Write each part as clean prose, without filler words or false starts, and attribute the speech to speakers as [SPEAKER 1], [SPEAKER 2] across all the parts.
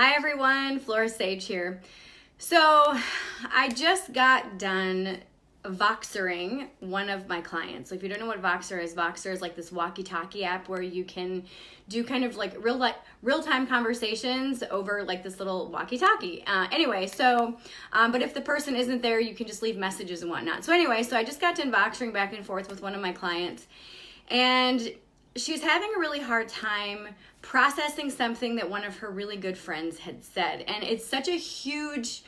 [SPEAKER 1] Hi everyone, Flora Sage here. So I just got done Voxering one of my clients. So if you don't know what Voxer is like this walkie-talkie app where you can do kind of like real-time conversations over like this little walkie-talkie. But if the person isn't there, you can just leave messages and whatnot. So I just got done Voxering back and forth with one of my clients, and she's having a really hard time processing something that one of her really good friends had said. And it's such a huge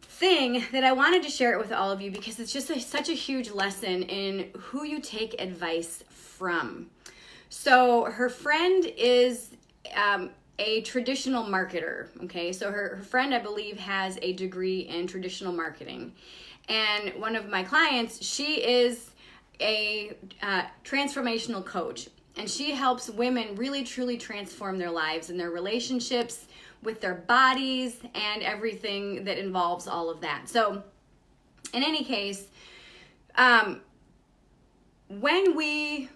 [SPEAKER 1] thing that I wanted to share it with all of you because it's just such a huge lesson in who you take advice from. So her friend is a traditional marketer, okay? So her friend, I believe, has a degree in traditional marketing. And one of my clients, she is a transformational coach, and she helps women really truly transform their lives and their relationships with their bodies and everything that involves all of that. So in any case, when we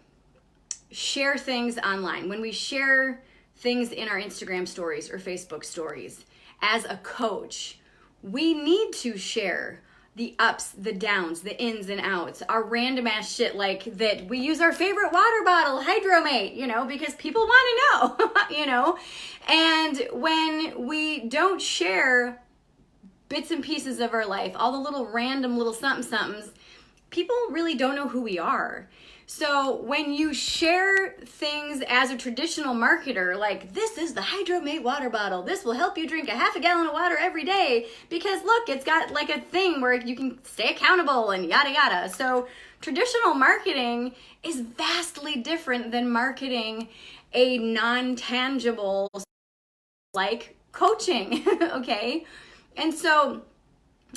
[SPEAKER 1] share things online, when we share things in our Instagram stories or Facebook stories, as a coach, we need to share the ups, the downs, the ins and outs, our random ass shit like that. We use our favorite water bottle, Hydromate, because people want to know, And when we don't share bits and pieces of our life, all the little random little somethings, people really don't know who we are. So when you share things as a traditional marketer, like this is the Hydromate water bottle, this will help you drink a half a gallon of water every day because look, it's got like a thing where you can stay accountable and yada yada. So traditional marketing is vastly different than marketing a non-tangible like coaching, okay? And so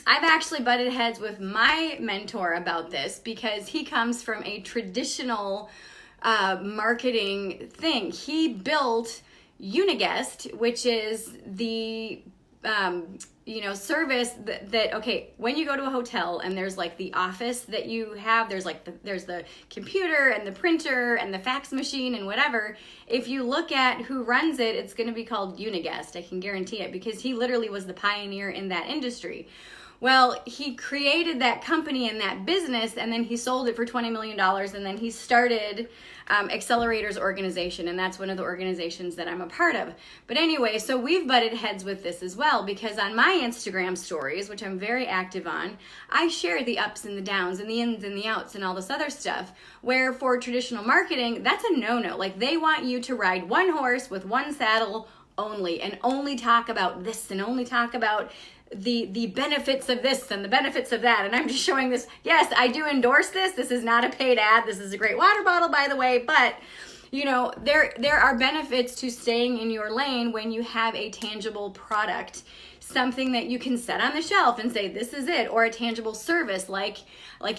[SPEAKER 1] I've actually butted heads with my mentor about this because he comes from a traditional marketing thing. He built Uniguest, which is the service that okay, when you go to a hotel and there's like the office that you have, there's the computer and the printer and the fax machine and whatever. If you look at who runs it, it's going to be called Uniguest. I can guarantee it because he literally was the pioneer in that industry. Well, he created that company and that business, and then he sold it for $20 million, and then he started Accelerators Organization, and that's one of the organizations that I'm a part of. But anyway, so we've butted heads with this as well, because on my Instagram stories, which I'm very active on, I share the ups and the downs and the ins and the outs and all this other stuff, where for traditional marketing, that's a no-no. Like, they want you to ride one horse with one saddle only, and only talk about this, and only talk about the benefits of this and the benefits of that. And I'm just showing this. Yes, I do endorse this. This is not a paid ad. This is a great water bottle, by the way. But there are benefits to staying in your lane when you have a tangible product, something that you can set on the shelf and say, this is it, or a tangible service like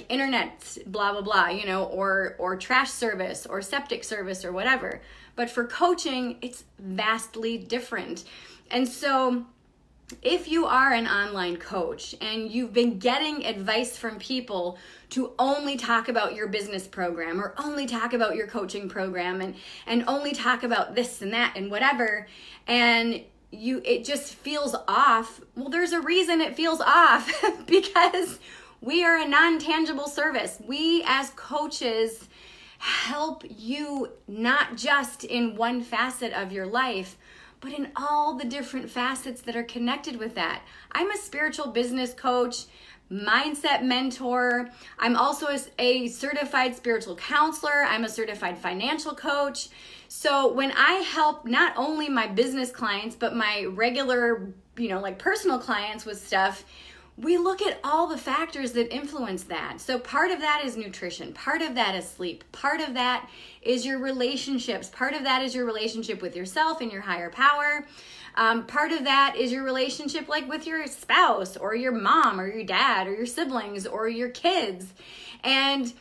[SPEAKER 1] internet, blah, blah, blah, or trash service or septic service or whatever. But for coaching, it's vastly different. And so if you are an online coach and you've been getting advice from people to only talk about your business program or only talk about your coaching program and only talk about this and that and whatever, and it just feels off, well, there's a reason it feels off because we are a non-tangible service. We as coaches help you not just in one facet of your life, but in all the different facets that are connected with that. I'm a spiritual business coach, mindset mentor. I'm also a certified spiritual counselor. I'm a certified financial coach. So when I help not only my business clients, but my regular, personal clients with stuff, we look at all the factors that influence that. So part of that is nutrition. Part of that is sleep. Part of that is your relationships. Part of that is your relationship with yourself and your higher power. Part of that is your relationship like with your spouse or your mom or your dad or your siblings or your kids. And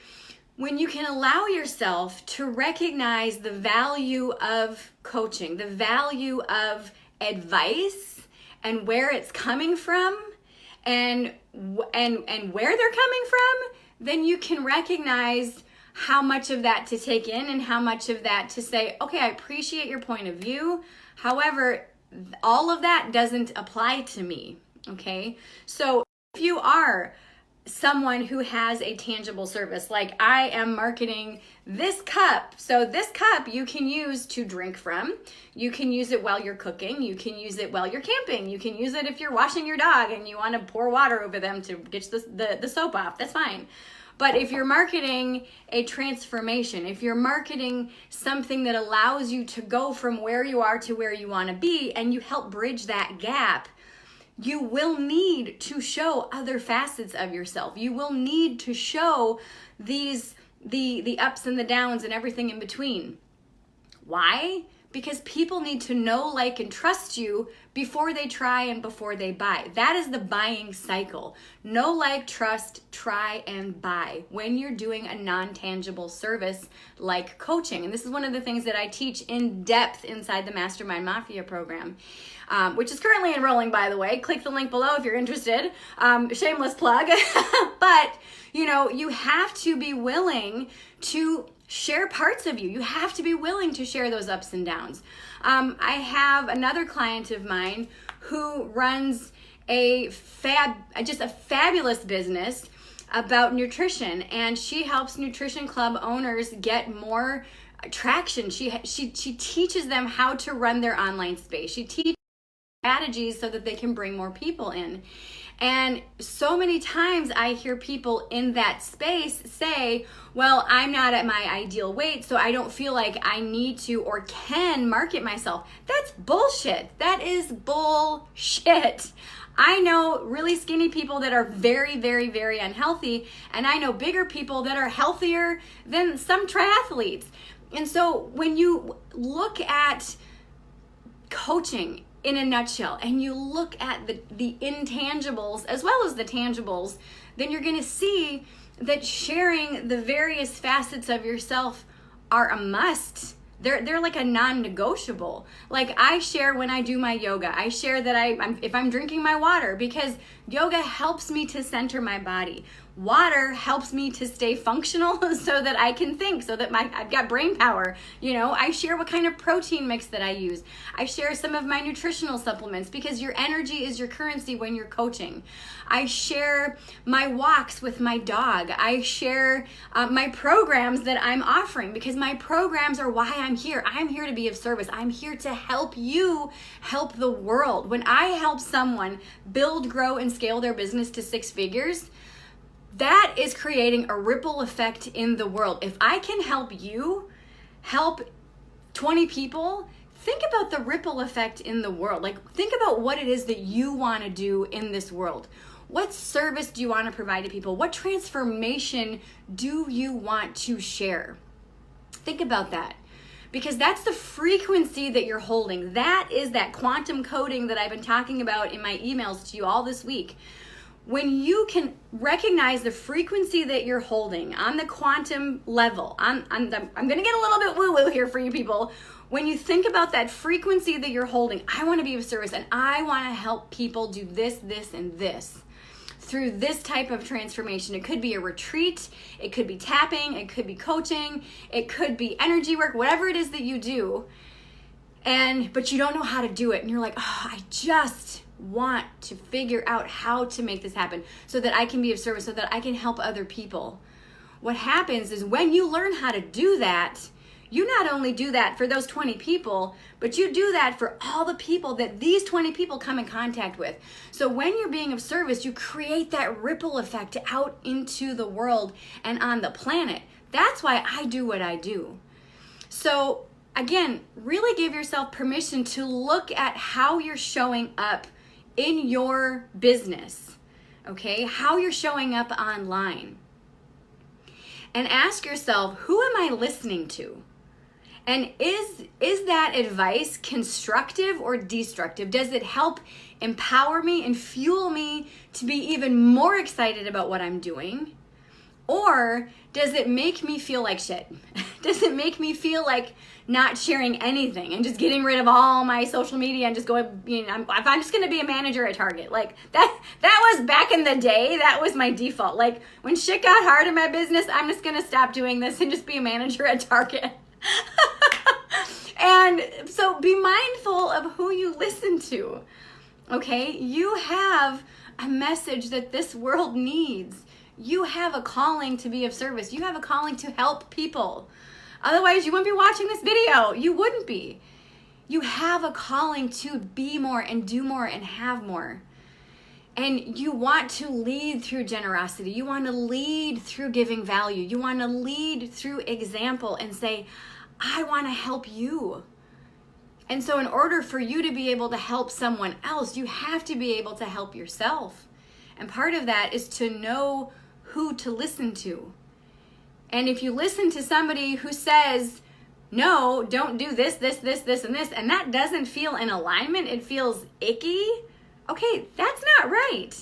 [SPEAKER 1] when you can allow yourself to recognize the value of coaching, the value of advice and where it's coming from, and where they're coming from, then you can recognize how much of that to take in and how much of that to say, okay, I appreciate your point of view. However, all of that doesn't apply to me, okay? So if you are someone who has a tangible service, like I am marketing this cup. So this cup you can use to drink from. You can use it while you're cooking. You can use it while you're camping. You can use it if you're washing your dog and you want to pour water over them to get the soap off. That's fine. But if you're marketing a transformation, if you're marketing something that allows you to go from where you are to where you want to be, and you help bridge that gap, you will need to show other facets of yourself. You will need to show the ups and the downs and everything in between. Why? Because people need to know, like, and trust you before they try and before they buy. That is the buying cycle. Know, like, trust, try, and buy when you're doing a non-tangible service like coaching. And this is one of the things that I teach in depth inside the Mastermind Mafia program, which is currently enrolling, by the way. Click the link below if you're interested. Shameless plug. But, you have to be willing to share parts of you. You have to be willing to share those ups and downs. I have another client of mine who runs just a fabulous business about nutrition, and she helps nutrition club owners get more traction. She teaches them how to run their online space. She teaches strategies so that they can bring more people in. And so many times I hear people in that space say, well, I'm not at my ideal weight, so I don't feel like I need to or can market myself. That's bullshit. That is bullshit. I know really skinny people that are very, very, very unhealthy, and I know bigger people that are healthier than some triathletes. And so when you look at coaching in a nutshell, and you look at the intangibles as well as the tangibles, then you're going to see that sharing the various facets of yourself are a must. They're like a non-negotiable. Like I share when I do my yoga. I share that if I'm drinking my water, because yoga helps me to center my body. Water helps me to stay functional so that I can think, so that I've got brain power. I share what kind of protein mix that I use. I share some of my nutritional supplements, because your energy is your currency when you're coaching. I share my walks with my dog. I share my programs that I'm offering, because my programs are why I'm here. I'm here to be of service. I'm here to help you help the world. When I help someone build, grow, and scale their business to 6 figures, that is creating a ripple effect in the world. If I can help you help 20 people, think about the ripple effect in the world. Like, think about what it is that you want to do in this world. What service do you want to provide to people? What transformation do you want to share? Think about that, because that's the frequency that you're holding. That is that quantum coding that I've been talking about in my emails to you all this week. When you can recognize the frequency that you're holding on the quantum level, I'm going to get a little bit woo-woo here for you people. When you think about that frequency that you're holding, I want to be of service, and I want to help people do this, this, and this through this type of transformation. It could be a retreat, it could be tapping, it could be coaching, it could be energy work, whatever it is that you do, but you don't know how to do it, and you're like, I just want to figure out how to make this happen so that I can be of service, so that I can help other people. What happens is when you learn how to do that, you not only do that for those 20 people, but you do that for all the people that these 20 people come in contact with. So when you're being of service, you create that ripple effect out into the world and on the planet. That's why I do what I do. So again, really give yourself permission to look at how you're showing up in your business, okay? How you're showing up online. And ask yourself, who am I listening to? And is that advice constructive or destructive? Does it help empower me and fuel me to be even more excited about what I'm doing? Or does it make me feel like shit? Does it make me feel like not sharing anything and just getting rid of all my social media and just going, if I'm just going to be a manager at Target? Like that was back in the day. That was my default. Like when shit got hard in my business, I'm just going to stop doing this and just be a manager at Target. And so be mindful of who you listen to. Okay? You have a message that this world needs. You have a calling to be of service. You have a calling to help people. Otherwise, you wouldn't be watching this video. You wouldn't be. You have a calling to be more and do more and have more. And you want to lead through generosity. You want to lead through giving value. You want to lead through example and say, I want to help you. And so in order for you to be able to help someone else, you have to be able to help yourself. And part of that is to know who to listen to. And if you listen to somebody who says, no, don't do this, this, this, this, and this, and that doesn't feel in alignment, it feels icky, okay, that's not right.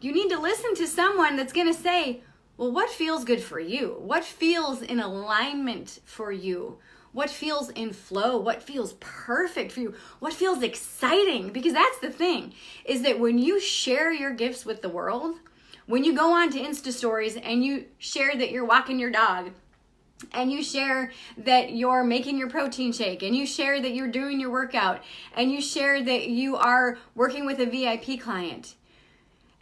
[SPEAKER 1] You need to listen to someone that's going to say, well, what feels good for you? What feels in alignment for you? What feels in flow? What feels perfect for you? What feels exciting? Because that's the thing, is that when you share your gifts with the world, when you go on to Insta stories and you share that you're walking your dog, and you share that you're making your protein shake, and you share that you're doing your workout, and you share that you are working with a VIP client,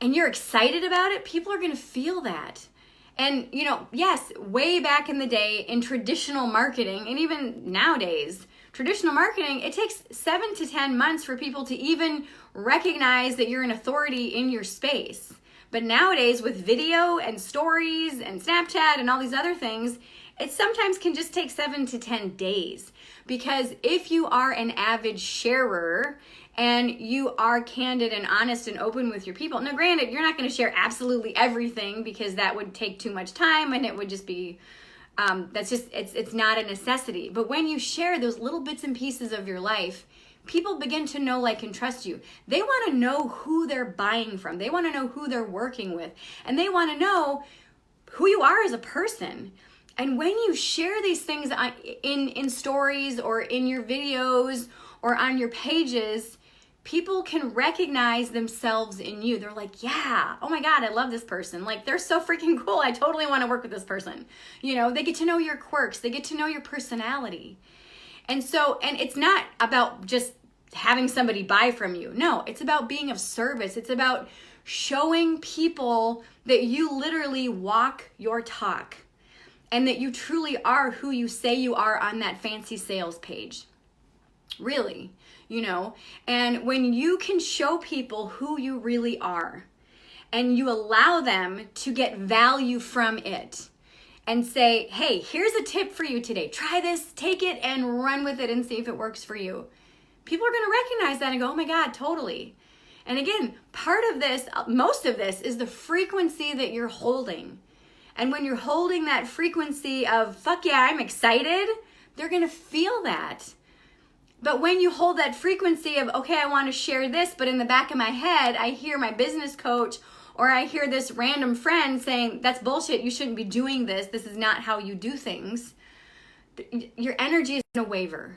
[SPEAKER 1] and you're excited about it, people are going to feel that. And, you know, yes, way back in the day in traditional marketing, and even nowadays, traditional marketing, it takes 7 to 10 months for people to even recognize that you're an authority in your space. But nowadays, with video and stories and Snapchat and all these other things, it sometimes can just take 7 to 10 days. Because if you are an avid sharer and you are candid and honest and open with your people, now granted, you're not going to share absolutely everything because that would take too much time and it would just be, it's not a necessity. But when you share those little bits and pieces of your life, people begin to know, like, and trust you. They want to know who they're buying from. They want to know who they're working with. And they want to know who you are as a person. And when you share these things in stories or in your videos or on your pages, people can recognize themselves in you. They're like, yeah, oh my God, I love this person. Like, they're so freaking cool. I totally want to work with this person. You know, they get to know your quirks. They get to know your personality. And so, and it's not about just having somebody buy from you. No, it's about being of service. It's about showing people that you literally walk your talk and that you truly are who you say you are on that fancy sales page. Really, you know, and when you can show people who you really are and you allow them to get value from it and say, hey, here's a tip for you today. Try this, take it and run with it and see if it works for you. People are going to recognize that and go, oh my God, totally. And again, part of this, most of this is the frequency that you're holding. And when you're holding that frequency of, fuck yeah, I'm excited, they're going to feel that. But when you hold that frequency of, okay, I want to share this, but in the back of my head, I hear my business coach or I hear this random friend saying, that's bullshit, you shouldn't be doing this, this is not how you do things, your energy is going to waver.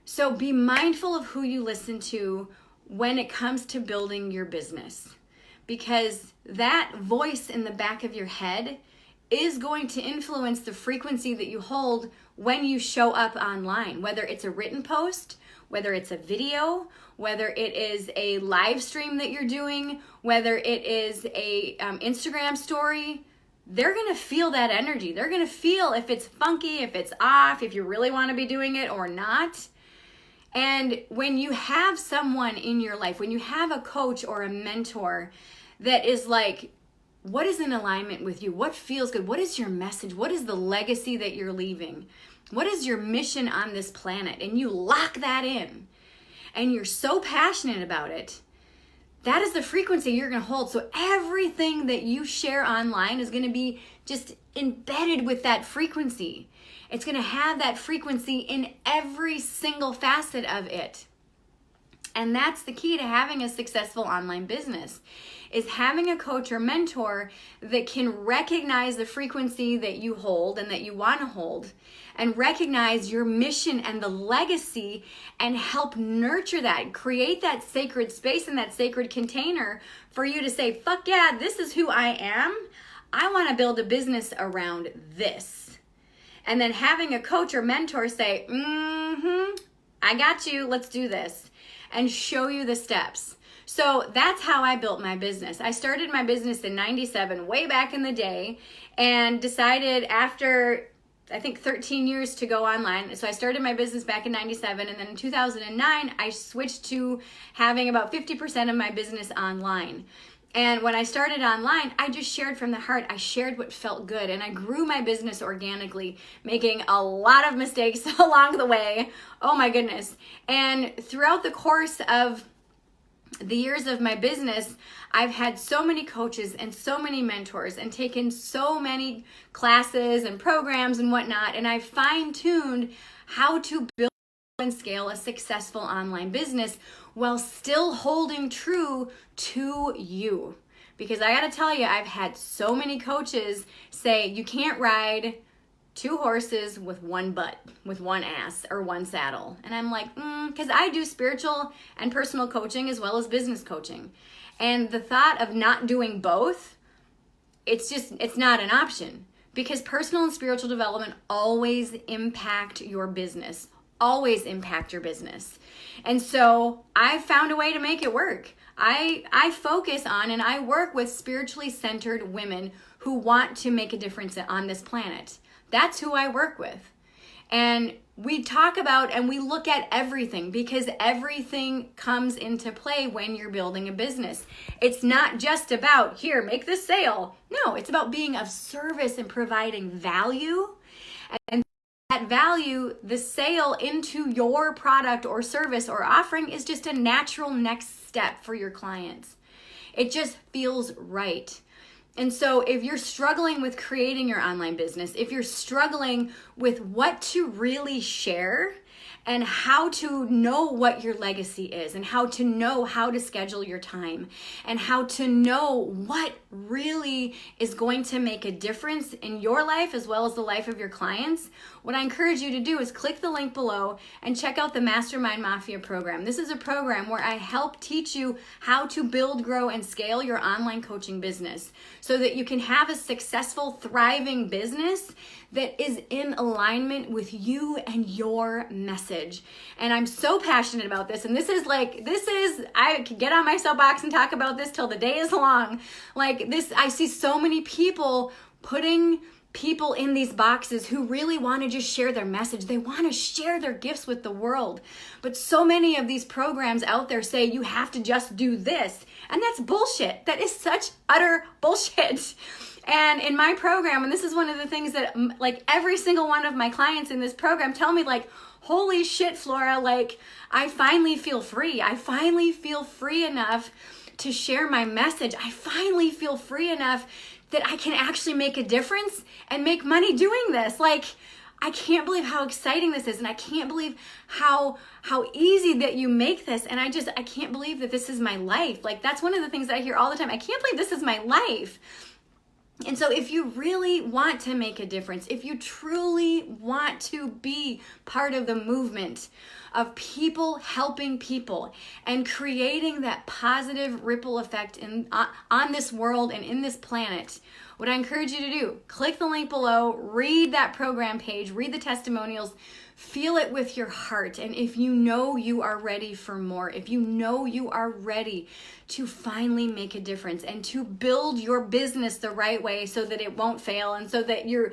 [SPEAKER 1] So be mindful of who you listen to when it comes to building your business, because that voice in the back of your head is going to influence the frequency that you hold when you show up online, whether it's a written post, whether it's a video, whether it is a live stream that you're doing, whether it is a Instagram story. They're going to feel that energy. They're going to feel if it's funky, if it's off, if you really want to be doing it or not. And when you have someone in your life, when you have a coach or a mentor that is like, what is in alignment with you? What feels good? What is your message? What is the legacy that you're leaving? What is your mission on this planet? And you lock that in and you're so passionate about it. That is the frequency you're going to hold. So everything that you share online is going to be just embedded with that frequency. It's going to have that frequency in every single facet of it. And that's the key to having a successful online business, is having a coach or mentor that can recognize the frequency that you hold and that you want to hold, and recognize your mission and the legacy and help nurture that, create that sacred space and that sacred container for you to say, fuck yeah, this is who I am. I want to build a business around this. and then having a coach or mentor say, I got you, let's do this, and show you the steps. So that's how I built my business. I started my business in 97, way back in the day, and decided after, I think, 13 years to go online. So I started my business back in 97, and then in 2009, I switched to having about 50% of my business online. And when I started online, I just shared from the heart. I shared what felt good, and I grew my business organically, making a lot of mistakes along the way. Oh my goodness. And throughout the course of the years of my business, I've had so many coaches and so many mentors and taken so many classes and programs and whatnot, and I've fine-tuned how to build and scale a successful online business while still holding true to you. Because I gotta tell you, I've had so many coaches say you can't ride 2 horses with one butt, with one ass or one saddle. And I'm like, because I do spiritual and personal coaching as well as business coaching. And the thought of not doing both, it's not an option, because personal and spiritual development always impact your business. Always impact your business. And so I found a way to make it work. I focus on and I work with spiritually centered women who want to make a difference on this planet. That's who I work with. And we talk about and we look at everything, because everything comes into play when you're building a business. It's not just about, here, make this sale. No, it's about being of service and providing value. And that value, the sale into your product or service or offering, is just a natural next step for your clients. It just feels right. And so if you're struggling with creating your online business, if you're struggling with what to really share and how to know what your legacy is and how to know how to schedule your time and how to know what really is going to make a difference in your life as well as the life of your clients, what I encourage you to do is click the link below and check out the Mastermind Mafia program. This is a program where I help teach you how to build, grow, and scale your online coaching business so that you can have a successful, thriving business that is in alignment with you and your message. And I'm so passionate about this. And I could get on my soapbox and talk about this till the day is long. Like this, I see so many people putting people in these boxes who really want to just share their message. They want to share their gifts with the world. But so many of these programs out there say you have to just do this. And that's bullshit. That is such utter bullshit. And in my program, and this is one of the things that like every single one of my clients in this program tell me, like, holy shit, Flora, like I finally feel free. I finally feel free enough to share my message. I finally feel free enough that I can actually make a difference and make money doing this. Like, I can't believe how exciting this is, and I can't believe how easy that you make this, and I can't believe that this is my life. Like, that's one of the things that I hear all the time. I can't believe this is my life. And so if you really want to make a difference, if you truly want to be part of the movement of people helping people and creating that positive ripple effect on this world and in this planet, what I encourage you to do, click the link below, read that program page, read the testimonials, feel it with your heart. And if you know you are ready for more, if you know you are ready to finally make a difference and to build your business the right way so that it won't fail and so that you're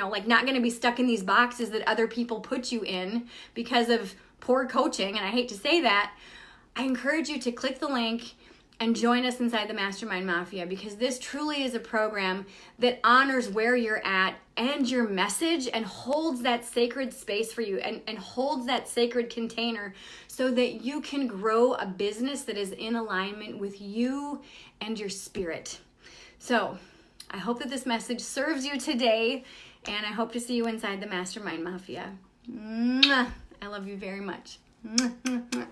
[SPEAKER 1] like not going to be stuck in these boxes that other people put you in because of poor coaching, and I hate to say that, I encourage you to click the link and join us inside the Mastermind Mafia, because this truly is a program that honors where you're at and your message and holds that sacred space for you and holds that sacred container so that you can grow a business that is in alignment with you and your spirit. So I hope that this message serves you today, and I hope to see you inside the Mastermind Mafia. Mwah! I love you very much. Mwah, mwah, mwah.